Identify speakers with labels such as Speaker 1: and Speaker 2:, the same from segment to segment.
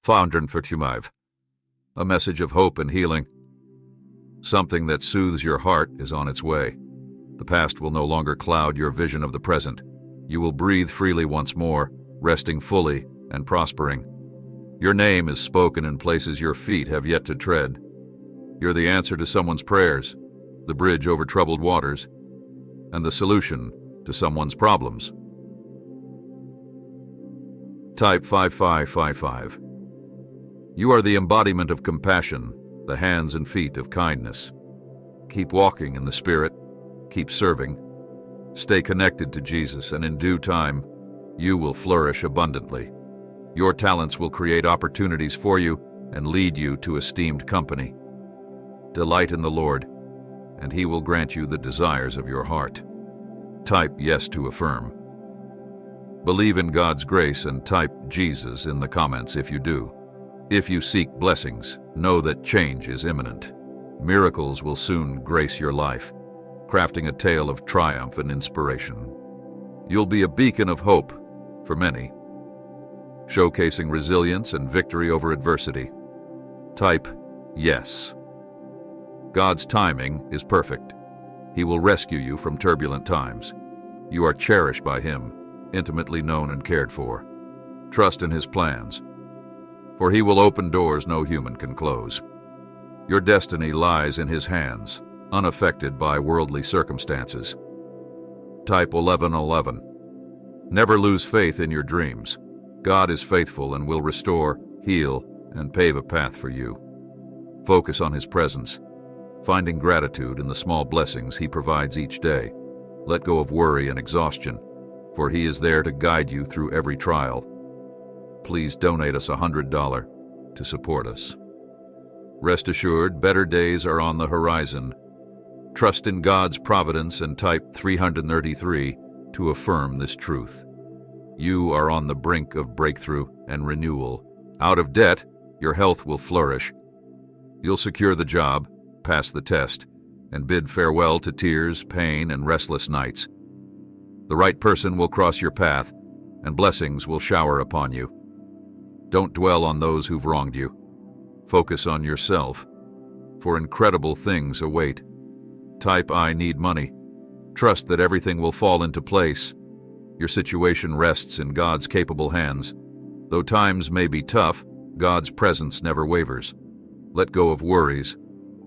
Speaker 1: 445. A message of hope and healing. Something that soothes your heart is on its way. The past will no longer cloud your vision of the present. You will breathe freely once more, resting fully and prospering. Your name is spoken in places your feet have yet to tread. You're the answer to someone's prayers, the bridge over troubled waters, and the solution to someone's problems. Type 5555. You are the embodiment of compassion, the hands and feet of kindness. Keep walking in the Spirit, keep serving. Stay connected to Jesus, and in due time, you will flourish abundantly. Your talents will create opportunities for you and lead you to esteemed company. Delight in the Lord, and He will grant you the desires of your heart. Type yes to affirm. Believe in God's grace and type Jesus in the comments if you do. If you seek blessings, know that change is imminent. Miracles will soon grace your life, crafting a tale of triumph and inspiration. You'll be a beacon of hope for many, showcasing resilience and victory over adversity. Type yes. God's timing is perfect. He will rescue you from turbulent times. You are cherished by Him, intimately known and cared for. Trust in His plans, for He will open doors no human can close. Your destiny lies in His hands, unaffected by worldly circumstances. Type 1111. Never lose faith in your dreams. God is faithful and will restore, heal, and pave a path for you. Focus on His presence, finding gratitude in the small blessings He provides each day. Let go of worry and exhaustion, for He is there to guide you through every trial. Please donate us $100 to support us. Rest assured, better days are on the horizon. Trust in God's providence and type 333 to affirm this truth. You are on the brink of breakthrough and renewal. Out of debt, your health will flourish. You'll secure the job, pass the test, and bid farewell to tears, pain, and restless nights. The right person will cross your path, and blessings will shower upon you. Don't dwell on those who've wronged you. Focus on yourself, for incredible things await. Type I need money. Trust that everything will fall into place. Your situation rests in God's capable hands. Though times may be tough, God's presence never wavers. Let go of worries.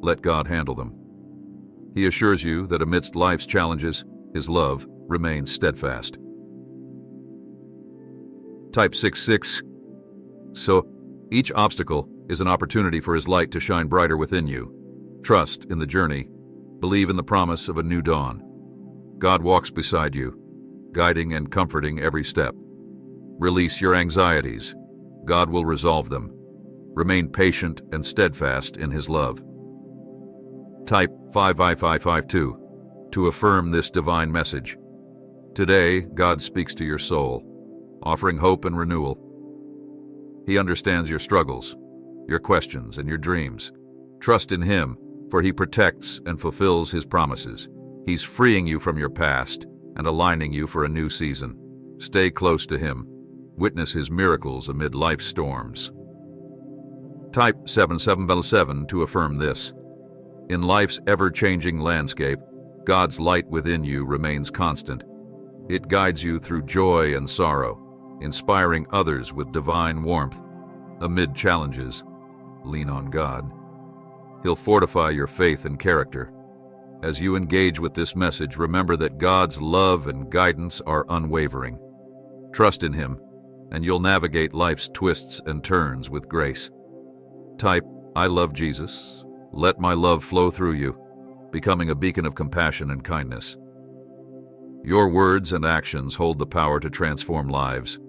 Speaker 1: Let God handle them. He assures you that amidst life's challenges, His love remains steadfast. Type 66. So, each obstacle is an opportunity for His light to shine brighter within you. Trust in the journey. Believe in the promise of a new dawn. God walks beside you, guiding and comforting every step. Release your anxieties. God will resolve them. Remain patient and steadfast in His love. Type 55552 to affirm this divine message. Today, God speaks to your soul, offering hope and renewal. He understands your struggles, your questions, and your dreams. Trust in Him, for He protects and fulfills His promises. He's freeing you from your past and aligning you for a new season. Stay close to Him. Witness His miracles amid life's storms. Type 7777 to affirm this. In life's ever-changing landscape, God's light within you remains constant. It guides you through joy and sorrow, inspiring others with divine warmth. Amid challenges, lean on God. He'll fortify your faith and character. As you engage with this message, remember that God's love and guidance are unwavering. Trust in Him, and you'll navigate life's twists and turns with grace. Type, I love Jesus. Let my love flow through you, becoming a beacon of compassion and kindness. Your words and actions hold the power to transform lives.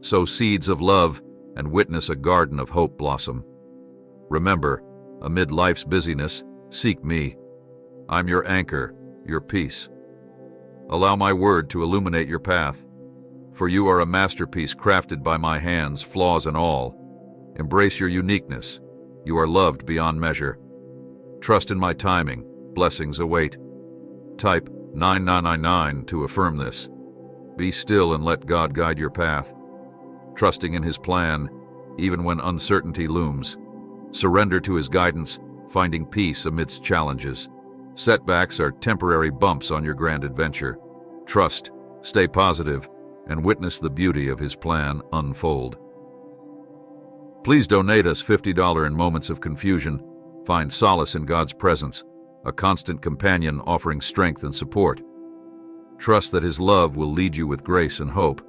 Speaker 1: Sow seeds of love and witness a garden of hope blossom. Remember, amid life's busyness, seek me. I'm your anchor, your peace. Allow my word to illuminate your path, for you are a masterpiece crafted by my hands, flaws and all. Embrace your uniqueness. You are loved beyond measure. Trust in my timing. Blessings await. Type 9999 to affirm this. Be still and let God guide your path. Trusting in His plan, even when uncertainty looms. Surrender to His guidance, finding peace amidst challenges. Setbacks are temporary bumps on your grand adventure. Trust, stay positive, and witness the beauty of His plan unfold. Please donate us $50 in moments of confusion. Find solace in God's presence, a constant companion offering strength and support. Trust that His love will lead you with grace and hope.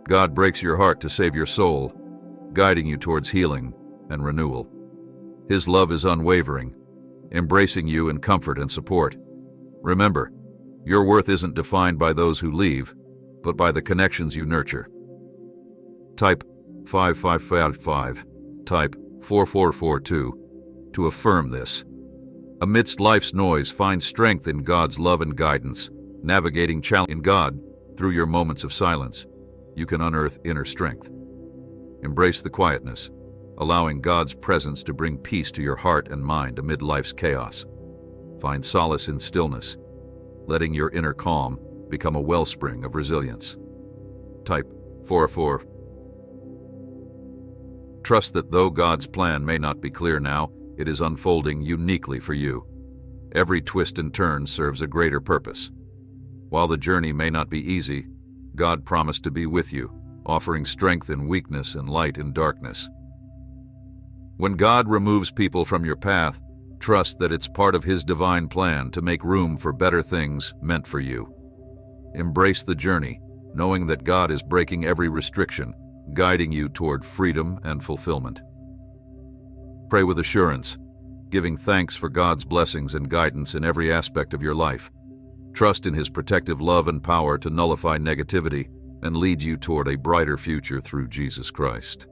Speaker 1: God breaks your heart to save your soul, guiding you towards healing and renewal. His love is unwavering, embracing you in comfort and support. Remember, your worth isn't defined by those who leave, but by the connections you nurture. Type 5555, type 4442 to affirm this. Amidst life's noise, find strength in God's love and guidance, navigating challenge in God through your moments of silence. You can unearth inner strength. Embrace the quietness, allowing God's presence to bring peace to your heart and mind amid life's chaos. Find solace in stillness, letting your inner calm become a wellspring of resilience. Type 44. Trust that though God's plan may not be clear now, it is unfolding uniquely for you. Every twist and turn serves a greater purpose. While the journey may not be easy, God promised to be with you, offering strength in weakness and light in darkness. When God removes people from your path, trust that it's part of His divine plan to make room for better things meant for you. Embrace the journey, knowing that God is breaking every restriction, guiding you toward freedom and fulfillment. Pray with assurance, giving thanks for God's blessings and guidance in every aspect of your life. Trust in His protective love and power to nullify negativity and lead you toward a brighter future through Jesus Christ.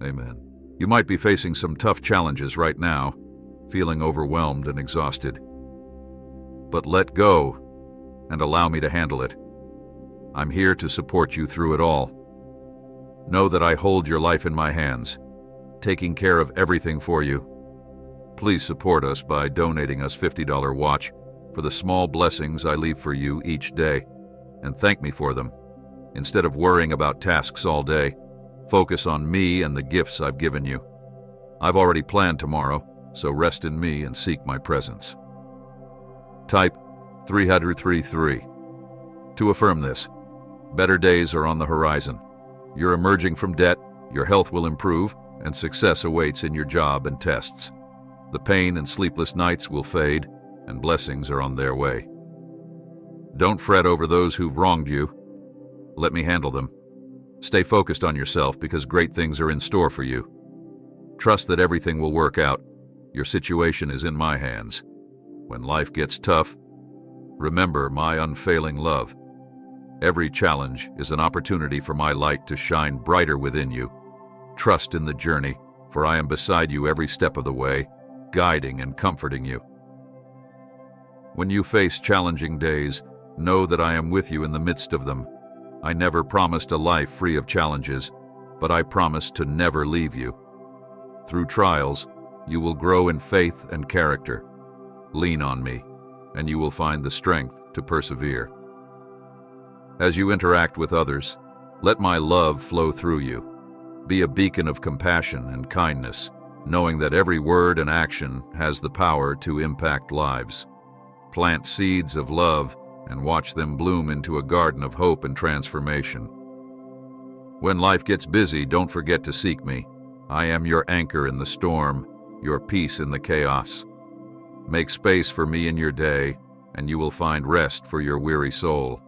Speaker 1: Amen. You might be facing some tough challenges right now, feeling overwhelmed and exhausted. But let go and allow me to handle it. I'm here to support you through it all. Know that I hold your life in my hands, taking care of everything for you. Please support us by donating us $50 watch for the small blessings I leave for you each day, and thank me for them. Instead of worrying about tasks all day, focus on me and the gifts I've given you. I've already planned tomorrow, so rest in me and seek my presence. Type 333 to affirm this. Better days are on the horizon. You're emerging from debt, your health will improve, and success awaits in your job and tests. The pain and sleepless nights will fade, and blessings are on their way. Don't fret over those who've wronged you. Let me handle them. Stay focused on yourself because great things are in store for you. Trust that everything will work out. Your situation is in my hands. When life gets tough, remember my unfailing love. Every challenge is an opportunity for my light to shine brighter within you. Trust in the journey, for I am beside you every step of the way, guiding and comforting you. When you face challenging days, know that I am with you in the midst of them. I never promised a life free of challenges, but I promise to never leave you. Through trials, you will grow in faith and character. Lean on me, and you will find the strength to persevere. As you interact with others, let my love flow through you. Be a beacon of compassion and kindness, knowing that every word and action has the power to impact lives. Plant seeds of love and watch them bloom into a garden of hope and transformation. When life gets busy, don't forget to seek me. I am your anchor in the storm, your peace in the chaos. Make space for me in your day, and you will find rest for your weary soul.